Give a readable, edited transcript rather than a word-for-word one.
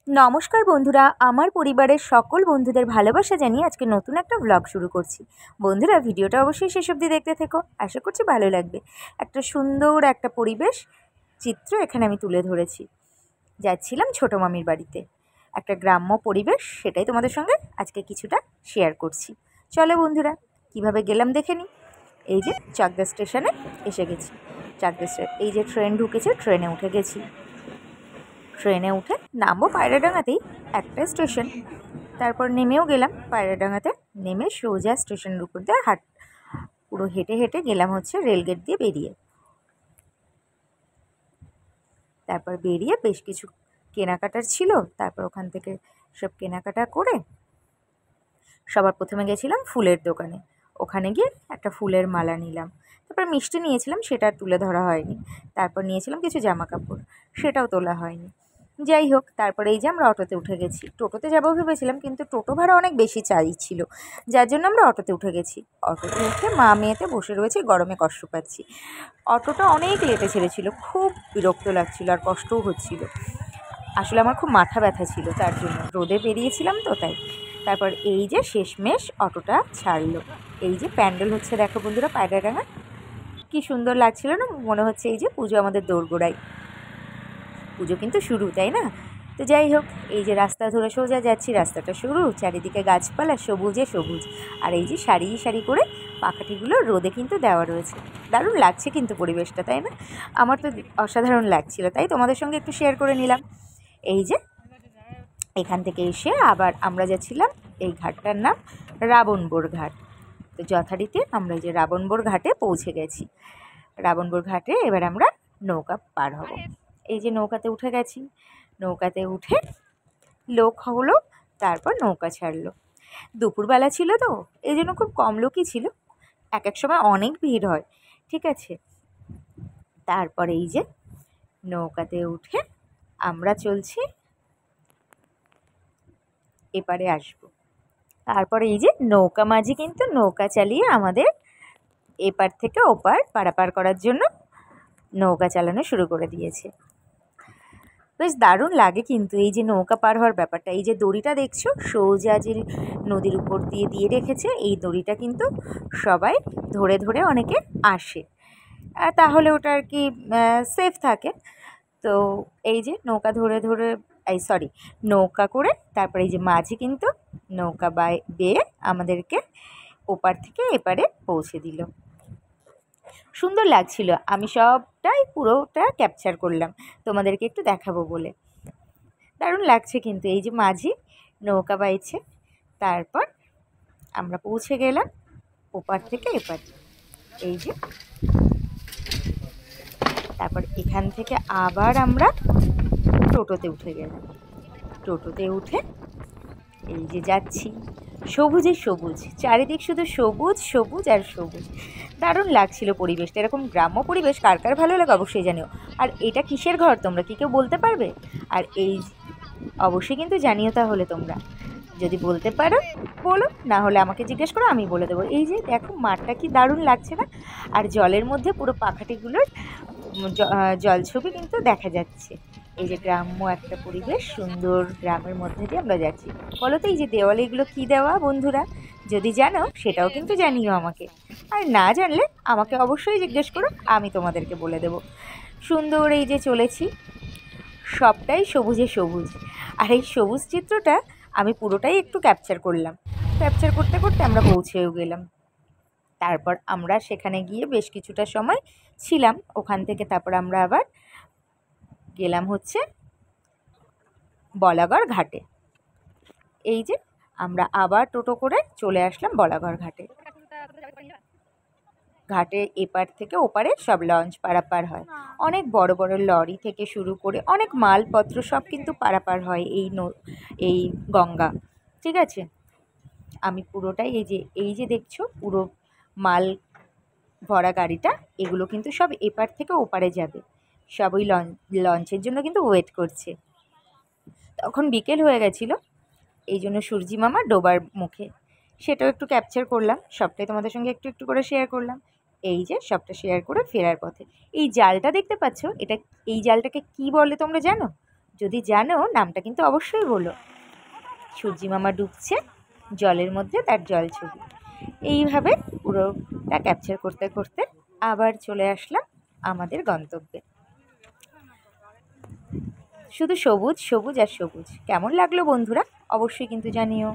নমস্কার বন্ধুরা, আমার পরিবারের সকল বন্ধুদের ভালোবাসা জানিয়ে আজকে নতুন একটা ব্লগ শুরু করছি। বন্ধুরা, ভিডিওটা অবশ্যই শেষ অবধি দেখতে থেকো, আশা করছি ভালো লাগবে। একটা সুন্দর একটা পরিবেশ চিত্র এখানে আমি তুলে ধরেছি। যাচ্ছিলাম ছোটো মামির বাড়িতে, একটা গ্রাম্য পরিবেশ, সেটাই তোমাদের সঙ্গে আজকে কিছুটা শেয়ার করছি। চলো বন্ধুরা, কিভাবে গেলাম দেখে নিই। এই যে চাকদা স্টেশনে এসে গেছি। চাকদা এই যে ট্রেন ঢুকেছে, ট্রেনে উঠে গেছি। ট্রেনে উঠে নামবো পায়রাডাঙ্গাতেই, একটা স্টেশন। তারপর নেমেও গেলাম পায়রাডাঙ্গাতে। নেমে সোজা স্টেশনের উপর দিয়ে পুরো হেঁটে হেঁটে গেলাম হচ্ছে রেলগেট দিয়ে বেরিয়ে। তারপর বেরিয়ে বেশ কিছু কেনাকাটার ছিল, তারপর ওখান থেকে সব কেনাকাটা করে সবার প্রথমে গেছিলাম ফুলের দোকানে। ওখানে গিয়ে একটা ফুলের মালা নিলাম। তারপর মিষ্টি নিয়েছিলাম, সেটা তুলে ধরা হয়নি। তারপর নিয়েছিলাম কিছু জামা কাপড়, সেটাও তোলা হয়নি। যাই হোক, তারপরে এই যে আমরা অটোতে উঠে গেছি। টোটোতে যাবো ভেবেছিলাম, কিন্তু টোটো ভাড়া অনেক বেশি চাইছিল, যার জন্য আমরা অটোতে উঠে গেছি। অটোতে উঠে মা মেয়েতে বসে রয়েছি, গরমে কষ্ট পাচ্ছি। অটোটা অনেক লেটে ছেড়েছিল, খুব বিরক্ত লাগছিল আর কষ্টও হচ্ছিল। আসলে আমার খুব মাথা ব্যথা ছিল, তার জন্য রোদে বেরিয়েছিলাম তো তাই। তারপর এই যে শেষমেশ অটোটা ছাড়লো। এই যে প্যান্ডেল হচ্ছে, দেখো বন্ধুরা, পায়রাডাঙ্গা কি সুন্দর লাগছিল না? মনে হচ্ছে এই যে পুজো আমাদের দোরগোড়ায়। পুজো কিন্তু শুরু, তাই না? তো যাই হোক, এই যে রাস্তা ধরে সোজা যাচ্ছি, রাস্তাটা শুরু, চারিদিকে গাছপালা, সবুজে সবুজ। আর এই যে সারি সারি করে পাখাটিগুলো রোদে কিন্তু দেওয়া রয়েছে। দারুণ লাগছে কিন্তু পরিবেশটা, তাই না? আমার তো অসাধারণ লাগছিল, তাই তোমাদের সঙ্গে একটু শেয়ার করে নিলাম। এই যে এখান থেকে এসে আবার আমরা যাচ্ছিলাম, এই ঘাটটার নাম রাবণবোর ঘাট। তো যথারীতি আমরা এই যে রাবণবোর ঘাটে পৌঁছে গেছি। রাবণবোর ঘাটে এবার আমরা নৌকা পার হব। এই যে নৌকাতে উঠে গেছি। নৌকাতে উঠে লোক হলো, তারপর নৌকা ছাড়লো। দুপুরবেলা ছিল তো, এই জন্য খুব কম লোকই ছিল। এক এক সময় অনেক ভিড় হয়, ঠিক আছে। তারপর এই যে নৌকাতে উঠে আমরা চলছি, এপারে আসবো। তারপরে এই যে নৌকা মাঝি কিন্তু নৌকা চালিয়ে আমাদের এপার থেকে ওপার পারাপার করার জন্য নৌকা চালানো শুরু করে দিয়েছে। বেশ দারুণ লাগে কিন্তু এই যে নৌকা পার হওয়ার ব্যাপারটা। এই যে দড়িটা দেখছো সোজা যে নদীর উপর দিয়ে দিয়ে রেখেছে, এই দড়িটা কিন্তু সবাই ধরে ধরে অনেকে আসে, তাহলে ওটা আর কি সেফ থাকে। তো এই যে নৌকা ধরে ধরে, নৌকা করে তারপরে এই যে মাঝি কিন্তু নৌকা বেয়ে আমাদেরকে ওপার থেকে এপারে পৌঁছে দিল। সুন্দর লাগছিল, আমি সবটাই পুরোটা ক্যাপচার করলাম তোমাদেরকে একটু দেখাবো বলে। দারুণ লাগছে কিন্তু এই যে মাঝি নৌকা বাইছে। তারপর আমরা পৌঁছে গেলাম ওপার থেকে এপার। এই যে তারপর এখান থেকে আবার আমরা টোটোতে উঠে গেলাম। টোটোতে উঠে এই যে যাচ্ছি, সবুজে সবুজ, চারিদিক শুধু সবুজ সবুজ আর সবুজ। দারুণ লাগছিল পরিবেশটা। এরকম গ্রাম্য পরিবেশ কার কার ভালো লাগে অবশ্যই জানিও। আর এটা কিসের ঘর তোমরা কি কেউ বলতে পারবে? আর এই অবশ্যই কিন্তু জানিও, তাহলে তোমরা যদি বলতে পারো বলো, না হলে আমাকে জিজ্ঞেস করো, আমি বলে দেবো। এই যে দেখো মাঠটা কি দারুণ লাগছে না? আর জলের মধ্যে পুরো পাখাটিগুলোর জলছবি কিন্তু দেখা যাচ্ছে। এই যে গ্রাম্য একটা পরিবেশ, সুন্দর গ্রামের মধ্যে দিয়ে আমরা যাচ্ছি। বলো তো এই যে দেওয়ালে এগুলো কী দেওয়া বন্ধুরা? যদি জানো সেটাও কিন্তু জানিও আমাকে, আর না জানলে আমাকে অবশ্যই জিজ্ঞেস করো, আমি তোমাদেরকে বলে দেবো। সুন্দর এই যে চলেছি, সবটাই সবুজে সবুজ। আর এই সবুজ চিত্রটা আমি পুরোটাই একটু ক্যাপচার করলাম। ক্যাপচার করতে করতে আমরা পৌঁছেও গেলাম। তারপর আমরা সেখানে গিয়ে বেশ কিছুটা সময় ছিলাম। ওখান থেকে তারপর আমরা আবার গেলাম হচ্ছে বলাগড় ঘাটে। এই যে আমরা আবার টোটো করে চলে আসলাম বলাগড় ঘাটে। ঘাটে এপার থেকে ওপারে সব লঞ্চ পারাপার হয়। অনেক বড় বড় লরি থেকে শুরু করে অনেক মালপত্র সব কিন্তু পারাপার হয় এই গঙ্গা, ঠিক আছে। আমি পুরোটাই এই যে দেখছো পুরো মাল ভরা গাড়িটা, এগুলো কিন্তু সব এপার থেকে ওপারে যাবে। সব ওই লঞ্চের জন্য কিন্তু ওয়েট করছে। তখন বিকেল হয়ে গেছিলো, এই জন্য সূর্যি মামা ডোবার মুখে, সেটাও একটু ক্যাপচার করলাম। সবটাই তোমাদের সঙ্গে একটু একটু করে শেয়ার করলাম। এই যে সবটা শেয়ার করে ফেরার পথে এই জালটা দেখতে পাচ্ছ, এই জালটাকে কি বলে তোমরা জানো? যদি জানো নামটা কিন্তু অবশ্যই বলো। সূর্যি মামা ডুবছে জলের মধ্যে, তার জল ছবি। এইভাবে পুরোটা ক্যাপচার করতে করতে আবার চলে আসলাম আমাদের গন্তব্যে। শুধু সবুজ সবুজ আর সবুজ। কেমন লাগলো বন্ধুরা? অবশ্যই কিন্তু জানিও।